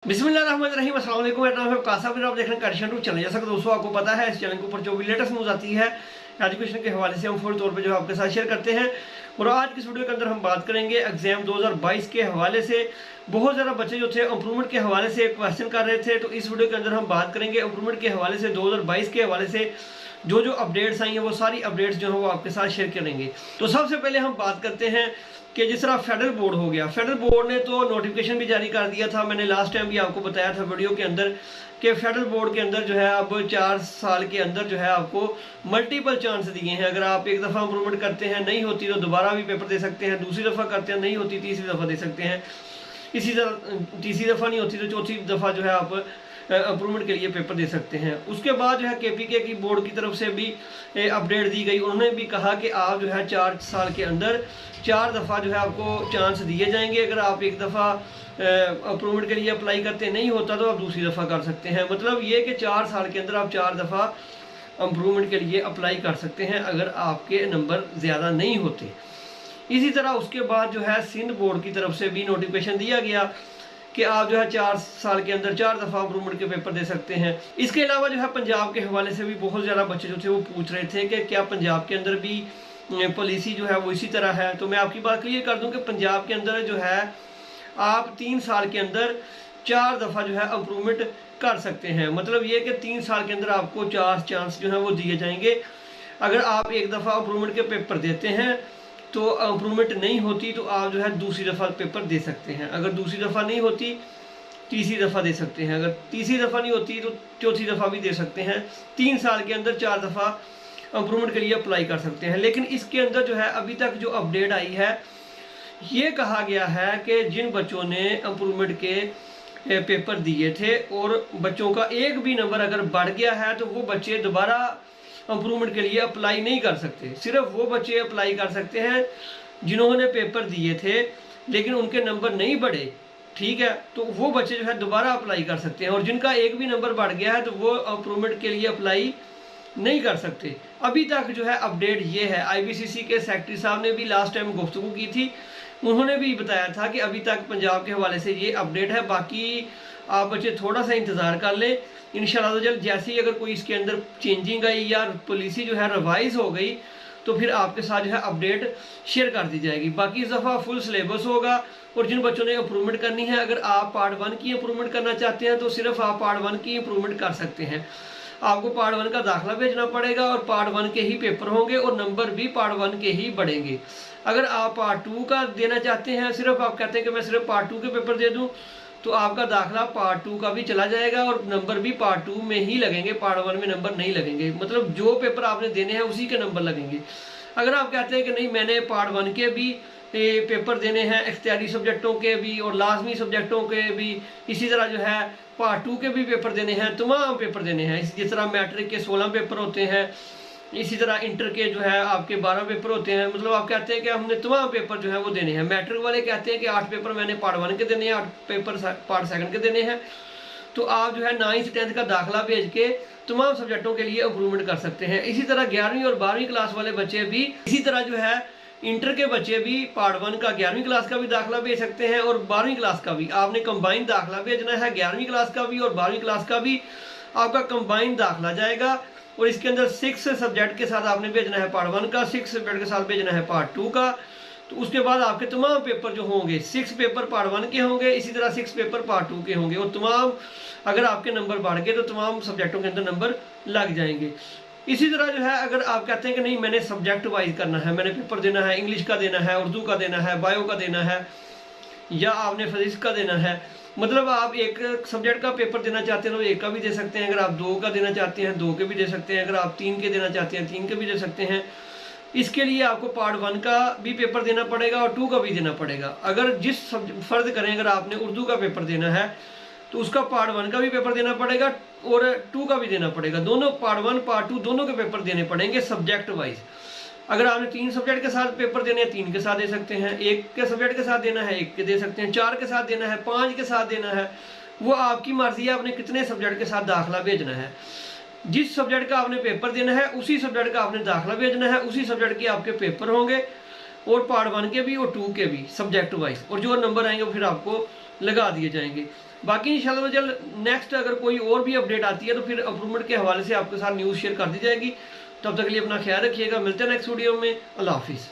बिस्मिल्लाहिर्रहमानिर्रहीम, अस्सलाम वालेकुम। मेरा नाम है कासा, फिर आप देख रहे हैं कैडिशन टू चैनल। जैसा कि दोस्तों आपको पता है, इस चैनल के ऊपर जो भी लेटेस्ट न्यूज़ आती है एजुकेशन के हवाले से हम फुल तौर पे जो आपके साथ शेयर करते हैं। और आज की इस वीडियो के अंदर हम बात करेंगे एग्जाम 2022 के हवाले से। बहुत ज़्यादा बच्चे जो थे इंप्रूवमेंट के हवाले से क्वेश्चन कर रहे थे, तो इस वीडियो के अंदर हम बात करेंगे इंप्रूवमेंट के हवाले से 2022 के हवाले से जो जो अपडेट्स आई हैं वो सारी अपडेट्स जो है वो आपके साथ शेयर करेंगे। तो सबसे पहले हम बात करते हैं कि जिस तरह फेडरल बोर्ड हो गया, फेडरल बोर्ड ने तो नोटिफिकेशन भी जारी कर दिया था। मैंने लास्ट टाइम भी आपको बताया था वीडियो के अंदर कि फेडरल बोर्ड के अंदर जो है अब 4 साल के अंदर जो है आपको मल्टीपल चांस दिए हैं। अगर आप एक दफ़ा इंप्रूवमेंट करते हैं, नहीं होती तो दोबारा भी पेपर दे सकते हैं, दूसरी दफ़ा करते हैं नहीं होती तीसरी दफ़ा दे सकते हैं, इसी तरह तीसरी दफ़ा नहीं होती तो चौथी दफ़ा जो है आप इंप्रूवमेंट के लिए पेपर दे सकते हैं। उसके बाद जो है केपीके की बोर्ड की तरफ से भी अपडेट दी गई। उन्होंने भी कहा कि आप जो है 4 साल के अंदर 4 दफ़ा जो है आपको चांस दिए जाएंगे। अगर आप एक दफ़ा इंप्रूवमेंट के लिए अप्लाई करते नहीं होता तो आप दूसरी दफ़ा कर सकते हैं। मतलब ये कि 4 साल के अंदर आप 4 दफ़ा इंप्रूवमेंट के लिए अप्लाई कर सकते हैं अगर आपके नंबर ज़्यादा नहीं होते। इसी तरह उसके बाद जो है सिंध बोर्ड की तरफ से भी नोटिफिकेशन दिया गया कि आप जो है 4 साल के अंदर 4 दफ़ा इंप्रूवमेंट के पेपर दे सकते हैं। इसके अलावा जो है पंजाब के हवाले से भी बहुत ज़्यादा बच्चे जो थे वो पूछ रहे थे कि क्या पंजाब के अंदर भी पॉलिसी जो है वो इसी तरह है। तो मैं आपकी बात क्लियर कर दूं कि पंजाब के अंदर जो है आप 3 साल के अंदर 4 दफ़ा जो है इंप्रूवमेंट कर सकते हैं। मतलब ये कि 3 साल के अंदर आपको 4 चांस जो है वो दिए जाएंगे। अगर आप एक दफ़ा इंप्रूवमेंट के पेपर देते हैं तो इंप्रूवमेंट नहीं होती तो आप जो है दूसरी दफ़ा पेपर दे सकते हैं। अगर दूसरी दफ़ा नहीं होती तीसरी दफ़ा दे सकते हैं। अगर तीसरी दफ़ा नहीं होती तो चौथी दफ़ा भी दे सकते हैं। 3 साल के अंदर 4 दफ़ा इंप्रूवमेंट के लिए अप्लाई कर सकते हैं। लेकिन इसके अंदर जो है अभी तक जो अपडेट आई है, ये कहा गया है कि जिन बच्चों ने इंप्रूवमेंट के पेपर दिए थे और बच्चों का एक भी नंबर अगर बढ़ गया है तो वो बच्चे दोबारा इंप्रूवमेंट के लिए अप्लाई नहीं कर सकते। सिर्फ वो बच्चे अप्लाई कर सकते हैं जिन्होंने पेपर दिए थे लेकिन उनके नंबर नहीं बढ़े, ठीक है, तो वो बच्चे जो है दोबारा अप्लाई कर सकते हैं। और जिनका एक भी नंबर बढ़ गया है तो वो इंप्रूवमेंट के लिए अप्लाई नहीं कर सकते। अभी तक जो है अपडेट ये है। IBCC के सेक्रेटरी साहब ने भी लास्ट टाइम गुफ्तगू की थी, उन्होंने भी बताया था कि अभी तक पंजाब के हवाले से ये अपडेट है। बाकी आप बच्चे थोड़ा सा इंतज़ार कर लें, इंशाल्लाह जल्द जैसे ही अगर कोई इसके अंदर चेंजिंग आई या पॉलिसी जो है रिवाइज हो गई तो फिर आपके साथ जो है अपडेट शेयर कर दी जाएगी। बाकी इस दफ़ा फुल सिलेबस होगा। और जिन बच्चों ने इंप्रूवमेंट करनी है, अगर आप पार्ट 1 की इंप्रूवमेंट करना चाहते हैं तो सिर्फ आप पार्ट 1 की इंप्रूवमेंट कर सकते हैं। आपको पार्ट 1 का दाखिला भेजना पड़ेगा और पार्ट 1 के ही पेपर होंगे और नंबर भी पार्ट 1 के ही बढ़ेंगे। अगर आप पार्ट 2 का देना चाहते हैं, सिर्फ आप कहते हैं कि मैं सिर्फ पार्ट 2 के पेपर दे दूं, तो आपका दाखिला पार्ट 2 का भी चला जाएगा और नंबर भी पार्ट 2 में ही लगेंगे, पार्ट 1 में नंबर नहीं लगेंगे। मतलब जो पेपर आपने देने हैं उसी के नंबर लगेंगे। अगर आप कहते हैं कि नहीं मैंने पार्ट 1 के भी पेपर देने हैं, इख्तियारी सब्जेक्टों के भी और लाजमी सब्जेक्टों के भी, इसी तरह जो है पार्ट 2 के भी पेपर देने हैं, तमाम पेपर देने हैं। जिस तरह मैट्रिक के 16 पेपर होते हैं, इसी तरह इंटर के जो है आपके 12 पेपर होते हैं। मतलब आप कहते हैं कि हमने तमाम पेपर जो है वो देने हैं। मैट्रिक वाले कहते हैं कि 8 पेपर मैंने पार्ट 1 के देने हैं, 8 पेपर पार्ट 2 के देने हैं। तो आप जो है 9th 10th का दाखिला भेज के तमाम सब्जेक्टों के लिए इंप्रूवमेंट कर सकते हैं। इसी तरह 11वीं और 12वीं क्लास वाले बच्चे भी, इसी तरह जो है इंटर के बच्चे भी पार्ट 1 का 11वीं क्लास का भी दाखिला भेज सकते हैं और 12वीं क्लास का भी। आपने कंबाइंड दाखिला भेजना है, 11वीं क्लास का भी और 12वीं क्लास का भी आपका कंबाइंड दाखिला जाएगा। और इसके अंदर 6 सब्जेक्ट के साथ आपने भेजना है पार्ट 1 का, 6 सब्जेक्ट के साथ भेजना है पार्ट 2 का। तो उसके बाद आपके तमाम पेपर जो होंगे 6 पेपर पार्ट 1 के होंगे, इसी तरह 6 पेपर पार्ट 2 के होंगे। और तमाम अगर आपके नंबर बढ़ गए तो तमाम सब्जेक्टों के अंदर नंबर लग जाएंगे। इसी तरह जो है अगर आप कहते हैं कि नहीं मैंने सब्जेक्ट वाइज करना है, मैंने पेपर देना है, इंग्लिश का देना है, उर्दू का देना है, बायो का देना है या आपने फिजिक्स का देना है, मतलब आप एक सब्जेक्ट का पेपर देना चाहते हैं तो एक का भी दे सकते हैं। अगर आप 2 का देना चाहते हैं 2 के भी दे सकते हैं। अगर आप 3 के देना चाहते हैं 3 के भी दे सकते हैं। इसके लिए आपको पार्ट 1 का भी पेपर देना पड़ेगा और 2 का भी देना पड़ेगा। अगर जिस फर्ज करें अगर आपने उर्दू का पेपर देना है तो उसका पार्ट 1 का भी पेपर देना पड़ेगा और 2 का भी देना पड़ेगा। दोनों पार्ट 1 पार्ट 2 दोनों के पेपर देने पड़ेंगे सब्जेक्ट वाइज। अगर आपने 3 सब्जेक्ट के साथ पेपर देने हैं 3 के साथ दे सकते हैं, 1 के सब्जेक्ट के साथ देना है 1 के दे सकते हैं, 4 के साथ देना है, 5 के साथ देना है, वो आपकी मर्जी है आपने कितने सब्जेक्ट के साथ दाखिला भेजना है। जिस सब्जेक्ट का आपने पेपर देना है उसी सब्जेक्ट का आपने दाखिला भेजना है, उसी सब्जेक्ट के आपके पेपर होंगे और पार्ट 1 के भी और 2 के भी सब्जेक्ट वाइज। और जो नंबर आएंगे वो फिर आपको लगा दिए जाएंगे। बाकी इंशाल्लाह जल्द नेक्स्ट अगर कोई और भी अपडेट आती है तो फिर अप्रूवमेंट के हवाले से आपके साथ न्यूज़ शेयर कर दी जाएगी। तब तक के लिए अपना ख्याल रखिएगा, मिलते हैं नेक्स्ट वीडियो में। अल्लाह हाफिज़।